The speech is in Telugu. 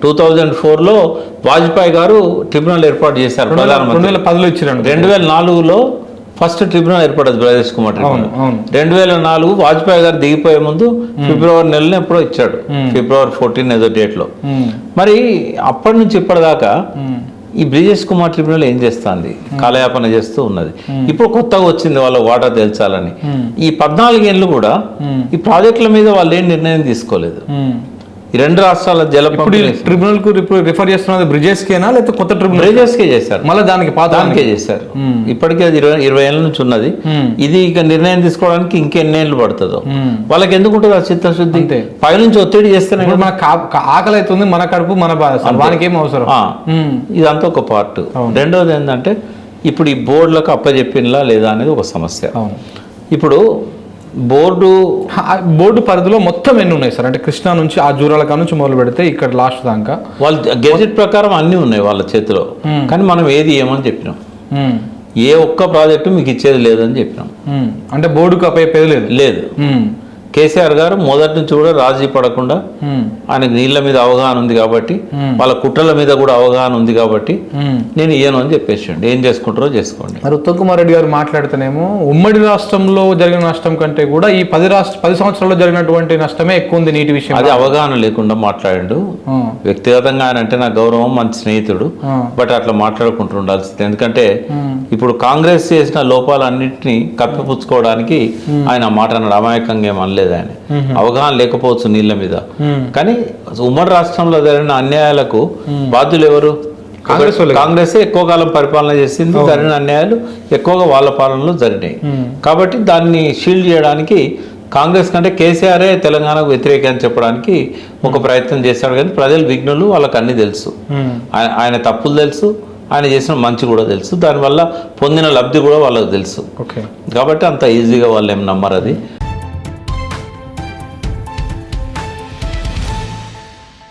2004లో వాజ్పేయి గారు ట్రిబ్యునల్ ఏర్పాటు చేశారు. 2010లో ఇచ్చారు. 2004లో ఫస్ట్ ట్రిబ్యునల్ ఏర్పడదు బ్రజేష్ కుమార్ ట్రిబ్యునల్. 2004 వాజ్పేయి గారు దిగిపోయే ముందు ఫిబ్రవరి నెలలో ఎప్పుడో ఇచ్చాడు, ఫిబ్రవరి 14 ఏదో డేట్ లో. మరి అప్పటి నుంచి ఇప్పటిదాకా ఈ బ్రిజేష్ కుమార్ ట్రిబ్యునల్ ఏం చేస్తుంది? కాలయాపన చేస్తూ ఉన్నది. ఇప్పుడు కొత్తగా వచ్చింది వాళ్ళ వాటా తెలుసాలని. ఈ 14 ఏళ్ళు కూడా ఈ ప్రాజెక్టుల మీద వాళ్ళు ఏం నిర్ణయం తీసుకోలేదు. ఈ రెండు రాష్ట్రాల ట్రిబ్యునల్ కు రిఫర్ చేస్తున్నది బ్రిజేష్ కేనా లేకపోతే కొత్త ట్రిబ్యునల్? బ్రిజేష్ కే చేశారు, మళ్ళీ దానికే చేశారు. ఇప్పటికే అది 20 ఏళ్ళ నుంచి ఉన్నది. ఇది ఇక నిర్ణయం తీసుకోవడానికి ఇంకెన్నేళ్ళు పడుతుందో. వాళ్ళకి ఎందుకు ఉంటుంది ఆ చిత్తశుద్ధి? పైనుంచి ఒత్తిడి చేస్తేనే మన ఆకలి అవుతుంది, మన కడుపు మన వానికి ఏం అవసరం. ఇదంతా ఒక పార్ట్. రెండోది ఏంటంటే ఇప్పుడు ఈ బోర్డులకు అప్పచెప్పినలా లేదా అనేది ఒక సమస్య. ఇప్పుడు బోర్డు పరిధిలో మొత్తం ఎన్ని ఉన్నాయి సార్? అంటే కృష్ణా నుంచి ఆ జూరాల కా నుంచి మొదలు పెడితే ఇక్కడ లాస్ట్ దాకా వాళ్ళు గెజెట్ ప్రకారం అన్నీ ఉన్నాయి వాళ్ళ చేతిలో. కానీ మనం ఏది ఏమని చెప్పినాం, ఏ ఒక్క ప్రాజెక్టు మీకు ఇచ్చేది లేదని చెప్పినాం. అంటే బోర్డుకు అప్పయ్యేది లేదు. కేసీఆర్ గారు మొదటి నుంచి కూడా రాజీ పడకుండా, ఆయనకు నీళ్ల మీద అవగాహన ఉంది కాబట్టి, వాళ్ళ కుట్రల మీద కూడా అవగాహన ఉంది కాబట్టి నేను ఇయ్యను అని చెప్పేసి ఏం చేసుకుంటారో చేసుకోండి. మరి ఉత్తమ్ కుమార్ రెడ్డి గారు మాట్లాడితేనేమో ఉమ్మడి రాష్ట్రంలో జరిగిన నష్టం కంటే కూడా ఈ 10 సంవత్సరాల్లో జరిగినటువంటి నష్టమే ఎక్కువ ఉంది నీటి విషయం. అది అవగాహన లేకుండా మాట్లాడాడు. వ్యక్తిగతంగా ఆయన అంటే నా గౌరవం, మంచి స్నేహితుడు, బట్ అట్లా మాట్లాడుకుంటూ ఉండాల్సింది. ఎందుకంటే ఇప్పుడు కాంగ్రెస్ చేసిన లోపాలన్నింటినీ కప్పిపుచ్చుకోవడానికి ఆయన మాట అన్నాడు. అమాయకంగా ఏమనలేదు. ఆయన అవగాహన లేకపోవచ్చు నీళ్ల మీద. కానీ ఉమ్మడి రాష్ట్రంలో జరిగిన అన్యాయాలకు బాధ్యులు ఎవరు? కాంగ్రెసే ఎక్కువ కాలం పరిపాలన చేసింది. జరిగిన అన్యాయాలు ఎక్కువగా వాళ్ళ పాలనలో జరిగినాయి. కాబట్టి దాన్ని షీల్డ్ చేయడానికి కాంగ్రెస్ కంటే కేసీఆరే తెలంగాణకు వ్యతిరేకం చెప్పడానికి ఒక ప్రయత్నం చేశాడు. కానీ ప్రజలు విఘ్నులు, వాళ్ళకి అన్ని తెలుసు. ఆయన తప్పులు తెలుసు, ఆయన చేసిన మంచి కూడా తెలుసు, దానివల్ల పొందిన లబ్ధి కూడా వాళ్ళకి తెలుసు. కాబట్టి అంత ఈజీగా వాళ్ళు ఏం నమ్మరు అది.